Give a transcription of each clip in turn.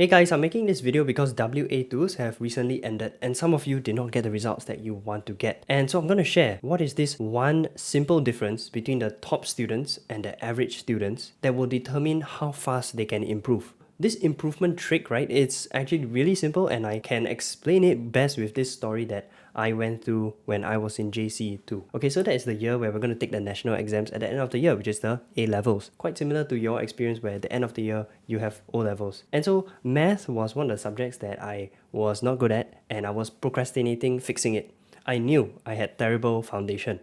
Hey guys, I'm making this video because WA2s have recently ended and some of you did not get the results that you want to get. And so I'm going to share what is this one simple difference between the top students and the average students that will determine how fast they can improve. This improvement trick, right, it's actually really simple and I can explain it best with this story that I went through when I was in JC too. Okay, so that is the year where we're going to take the national exams at the end of the year, which is the A-levels. Quite similar to your experience where at the end of the year, you have O-levels. And so math was one of the subjects that I was not good at and I was procrastinating fixing it. I knew I had terrible foundation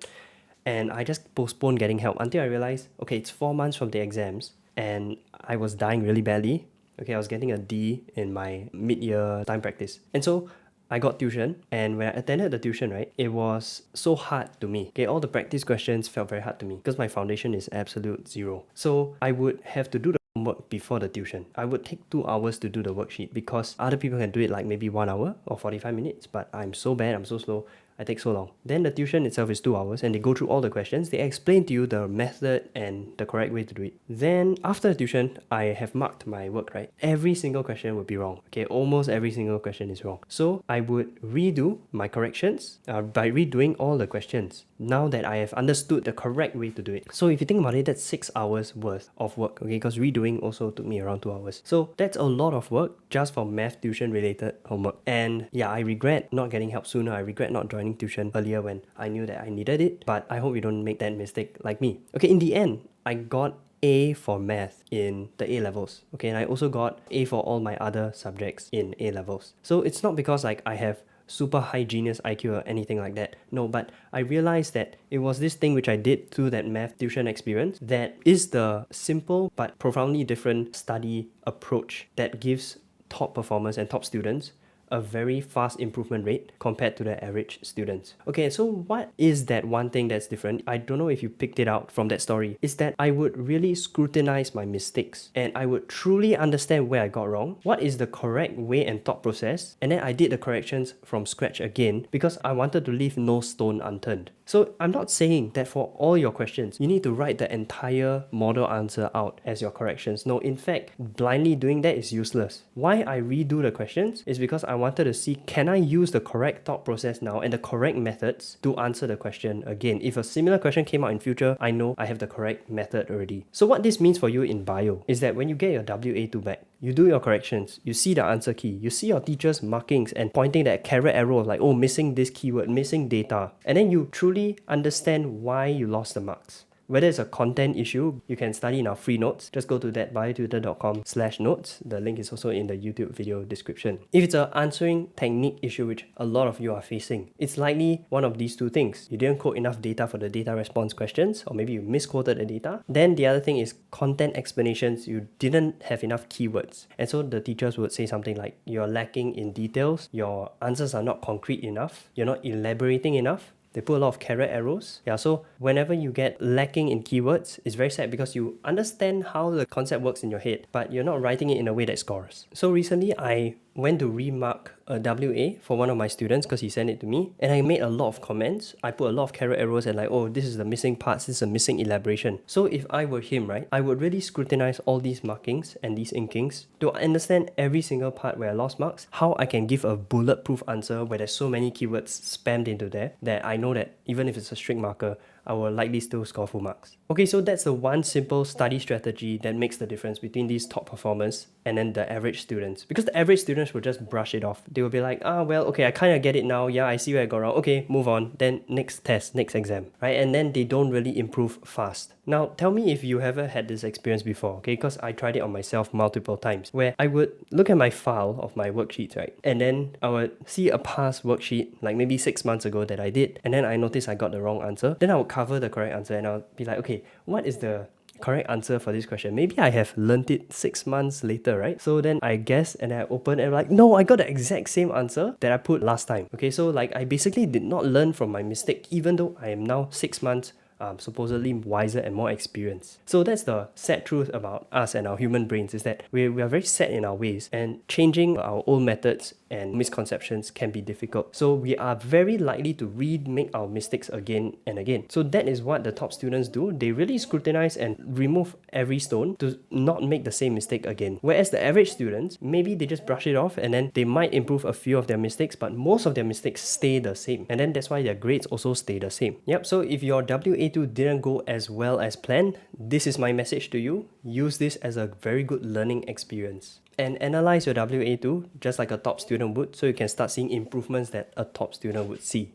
and I just postponed getting help until I realized, okay, it's 4 months from the exams and I was dying really badly. Okay, I was getting a D in my mid-year time practice. And so I got tuition, and when I attended the tuition, right, it was so hard to me. Okay, all the practice questions felt very hard to me because my foundation is absolute zero. So I would have to do the homework before the tuition. I would take 2 hours to do the worksheet because other people can do it like maybe 1 hour or 45 minutes, but I'm so bad, I'm so slow. I take so long. Then the tuition itself is 2 hours and they go through all the questions. They explain to you the method and the correct way to do it. Then after the tuition, I have marked my work, right? Every single question would be wrong. Okay, almost every single question is wrong. So I would redo my corrections by redoing all the questions now that I have understood the correct way to do it. So if you think about it, that's 6 hours worth of work, okay? Because redoing also took me around 2 hours. So that's a lot of work just for math tuition related homework. And yeah, I regret not getting help sooner. I regret not joining tuition earlier when I knew that I needed it, but I hope you don't make that mistake like me. Okay, in the end, I got A for math in the A-levels. Okay, and I also got A for all my other subjects in A-levels. So it's not because like I have super high genius IQ or anything like that. No, but I realized that it was this thing which I did through that math tuition experience that is the simple but profoundly different study approach that gives top performers and top students a very fast improvement rate compared to the average students. Okay, so what is that one thing that's different? I don't know if you picked it out from that story. Is that I would really scrutinize my mistakes and I would truly understand where I got wrong, what is the correct way and thought process, and then I did the corrections from scratch again because I wanted to leave no stone unturned. So I'm not saying that for all your questions, you need to write the entire model answer out as your corrections. No, in fact, blindly doing that is useless. Why I redo the questions is because I wanted to see, can I use the correct thought process now and the correct methods to answer the question again? If a similar question came out in future, I know I have the correct method already. So what this means for you in bio is that when you get your WA2 back, you do your corrections, you see the answer key, you see your teacher's markings and pointing that carrot arrow of like, oh, missing this keyword, missing data. And then you truly understand why you lost the marks. Whether it's a content issue, you can study in our free notes. Just go to ThatBioTutor.com/notes. The link is also in the YouTube video description. If it's an answering technique issue, which a lot of you are facing, it's likely one of these two things. You didn't quote enough data for the data response questions, or maybe you misquoted the data. Then the other thing is content explanations. You didn't have enough keywords. And so the teachers would say something like, you're lacking in details, your answers are not concrete enough, you're not elaborating enough. They put a lot of carrot arrows. Yeah, so whenever you get lacking in keywords, it's very sad because you understand how the concept works in your head, but you're not writing it in a way that scores. So recently, I went to remark a WA for one of my students because he sent it to me, and I made a lot of comments. I put a lot of carrot arrows and like, oh, this is the missing parts, this is a missing elaboration. So if I were him, right, I would really scrutinize all these markings and these inkings to understand every single part where I lost marks, how I can give a bulletproof answer where there's so many keywords spammed into there that I know that even if it's a strict marker, I will likely still score full marks. Okay, so that's the one simple study strategy that makes the difference between these top performers and then the average students. Because the average students will just brush it off. They will be like, well, okay, I kind of get it now. Yeah, I see where I got wrong. Okay, move on. Then next test, next exam, right? And then they don't really improve fast. Now, tell me if you ever had this experience before, okay? Because I tried it on myself multiple times where I would look at my file of my worksheets, right? And then I would see a past worksheet, like maybe 6 months ago that I did. And then I noticed I got the wrong answer. Then I would cover the correct answer and I'll be like, okay, what is the correct answer for this question? Maybe I have learned it 6 months later, right? So then I guess and I open and I'm like, no, I got the exact same answer that I put last time. Okay, so like I basically did not learn from my mistake even though I am now 6 months supposedly wiser and more experienced. So that's the sad truth about us and our human brains, is that we are very set in our ways, and changing our old methods and misconceptions can be difficult. So we are very likely to remake our mistakes again and again. So that is what the top students do. They really scrutinize and remove every stone to not make the same mistake again. Whereas the average students, maybe they just brush it off and then they might improve a few of their mistakes, but most of their mistakes stay the same. And then that's why their grades also stay the same. Yep, so if your WA2 didn't go as well as planned, this is my message to you. Use this as a very good learning experience. And analyze your WA2 just like a top student would, so you can start seeing improvements that a top student would see.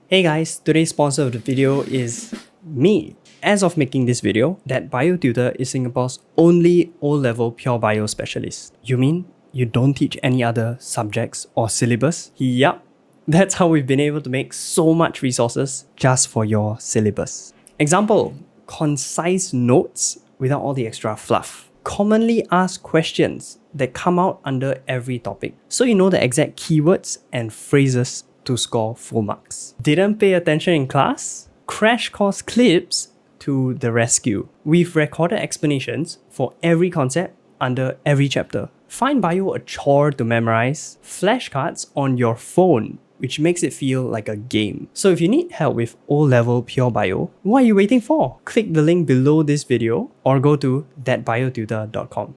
Hey guys, today's sponsor of the video is me. As of making this video, ThatBioTutor is Singapore's only O-level pure bio specialist. You mean you don't teach any other subjects or syllabus? Yup, that's how we've been able to make so much resources just for your syllabus. Example, concise notes without all the extra fluff. Commonly asked questions that come out under every topic, so you know the exact keywords and phrases to score full marks. Didn't pay attention in class? Crash course clips to the rescue. We've recorded explanations for every concept under every chapter. Find bio a chore to memorize? Flashcards on your phone, which makes it feel like a game. So if you need help with O-level pure bio, what are you waiting for? Click the link below this video or go to thatbiotutor.com.